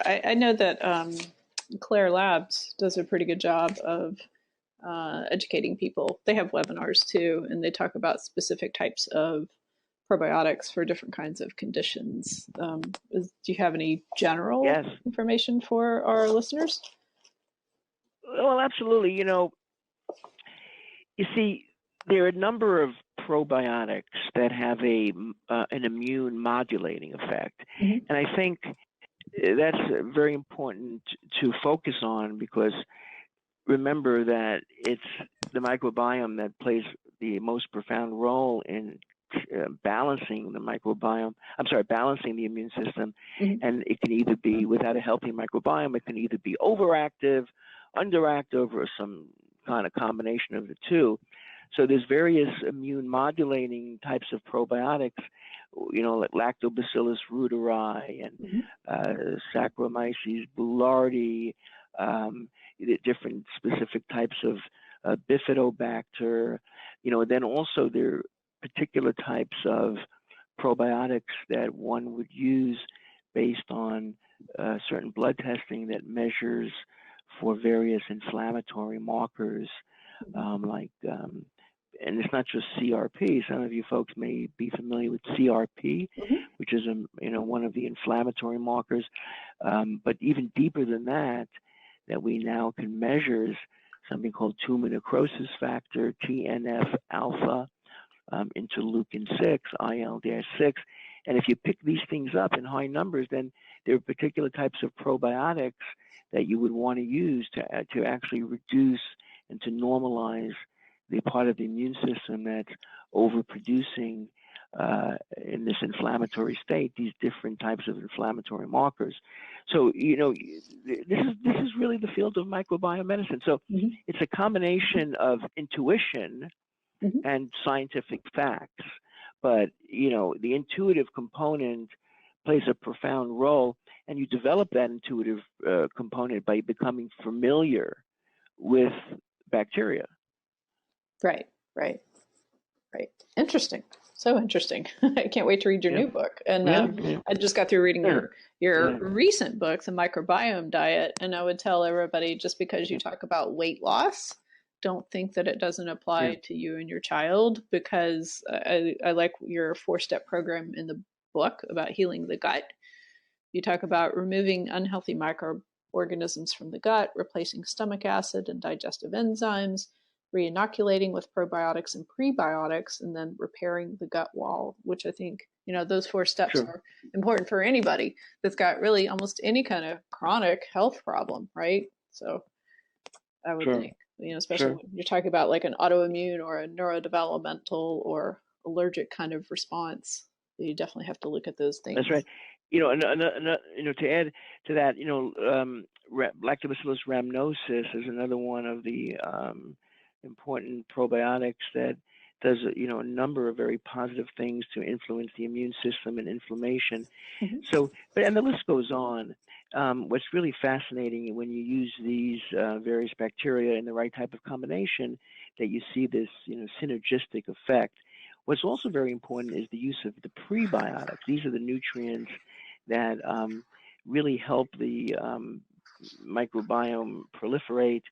I know that Claire Labs does a pretty good job of educating people. They have webinars too, and they talk about specific types of probiotics for different kinds of conditions. Do you have any general Yes. information for our listeners? Well, absolutely. You see, there are a number of probiotics that have an immune modulating effect. Mm-hmm. And I think that's very important to focus on, because remember that it's the microbiome that plays the most profound role in balancing the immune system. Mm-hmm. And it can either be, without a healthy microbiome, it can either be overactive, underactive, or some kind of combination of the two. So there's various immune modulating types of probiotics, like Lactobacillus reuteri and Saccharomyces boulardii, different specific types of Bifidobacter. Then also there are particular types of probiotics that one would use based on certain blood testing that measures for various inflammatory markers, and it's not just CRP. Some of you folks may be familiar with CRP, which is one of the inflammatory markers. But even deeper than that we now can measure is something called tumor necrosis factor, TNF alpha, interleukin-6, IL-6. And if you pick these things up in high numbers, then there are particular types of probiotics that you would want to use to actually reduce and to normalize the part of the immune system that's overproducing in this inflammatory state, these different types of inflammatory markers. So, this is really the field of microbiome medicine. So it's a combination of intuition and scientific facts. But, the intuitive component plays a profound role, and you develop that intuitive component by becoming familiar with bacteria. Right. Interesting. So interesting. I can't wait to read your new book. And I just got through reading your recent book, The Microbiome Diet. And I would tell everybody, just because you talk about weight loss, don't think that it doesn't apply to you and your child, because I like your 4-step program in the book about healing the gut. You talk about removing unhealthy microorganisms from the gut, replacing stomach acid and digestive enzymes, re-inoculating with probiotics and prebiotics, and then repairing the gut wall, which I think, those 4 steps are important for anybody that's got really almost any kind of chronic health problem, right? So I would think, especially when you're talking about like an autoimmune or a neurodevelopmental or allergic kind of response, you definitely have to look at those things. That's right. To add to that, Lactobacillus rhamnosus is another one of the important probiotics that does a number of very positive things to influence the immune system and inflammation. So, and the list goes on. What's really fascinating when you use these various bacteria in the right type of combination, that you see this synergistic effect. What's also very important is the use of the prebiotics. These are the nutrients that really help the microbiome proliferate,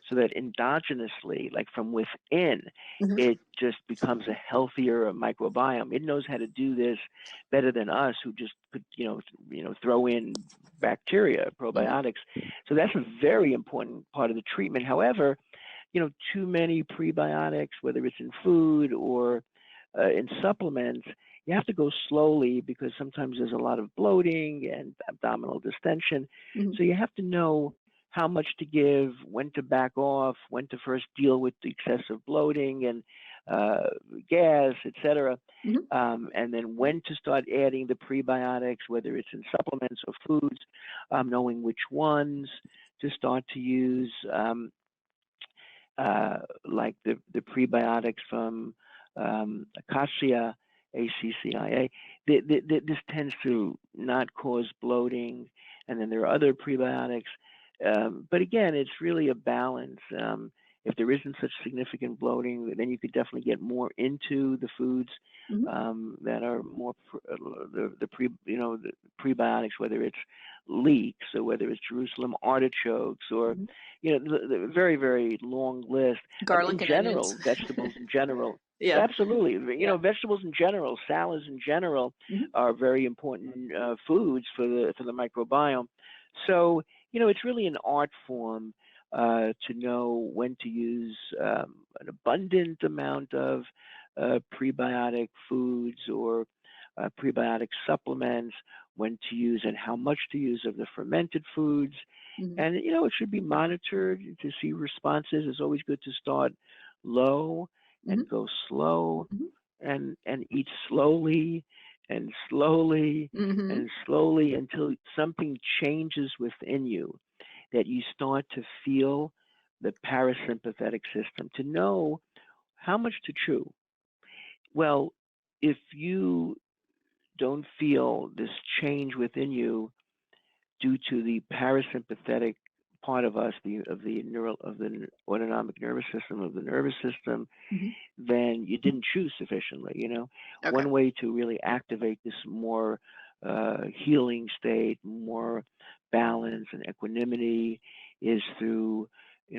so that endogenously, like from within, it just becomes a healthier microbiome. It knows how to do this better than us, who just could, throw in bacteria, probiotics. So that's a very important part of the treatment. However, too many prebiotics, whether it's in food or in supplements, you have to go slowly, because sometimes there's a lot of bloating and abdominal distension. So you have to know how much to give, when to back off, when to first deal with the excessive bloating and gas, etc. And then when to start adding the prebiotics, whether it's in supplements or foods, knowing which ones to start to use, like the prebiotics from Acacia, ACCIA. This tends to not cause bloating, and then there are other prebiotics. But again, it's really a balance. If there isn't such significant bloating, then you could definitely get more into the foods that are more the prebiotics, whether it's leeks, or whether it's Jerusalem artichokes, or the very, very long list. Garlic In and general, onions. vegetables in general. Yeah. Absolutely. Vegetables in general, salads in general, are very important foods for the microbiome. So, it's really an art form to know when to use an abundant amount of prebiotic foods or prebiotic supplements, when to use and how much to use of the fermented foods. And, it should be monitored to see responses. It's always good to start low and go slow and eat slowly and slowly and slowly until something changes within you, that you start to feel the parasympathetic system, to know how much to chew. Well, if you don't feel this change within you due to the parasympathetic part of us, the autonomic nervous system, of the nervous system, then you didn't chew sufficiently. Okay. One way to really activate this more healing state, more balance and equanimity, is through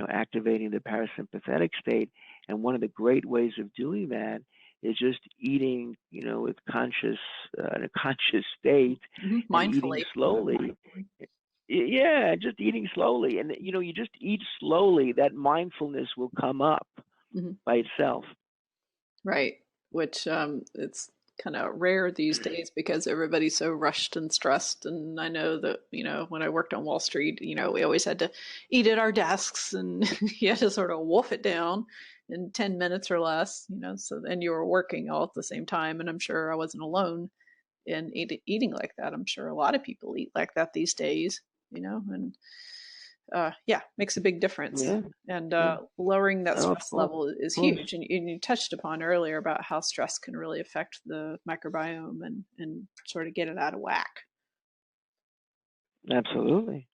activating the parasympathetic state. And one of the great ways of doing that is just eating, with in a conscious state, and eating slowly. Yeah, just eating slowly. And, you just eat slowly, that mindfulness will come up by itself. Right. Which it's kind of rare these days because everybody's so rushed and stressed. And I know that, when I worked on Wall Street, we always had to eat at our desks, and you had to sort of wolf it down in 10 minutes or less, so then you were working all at the same time. And I'm sure I wasn't alone in eating like that. I'm sure a lot of people eat like that these days, and makes a big difference. Yeah. And lowering that stress level is course. huge. And you touched upon earlier about how stress can really affect the microbiome and sort of get it out of whack. Absolutely.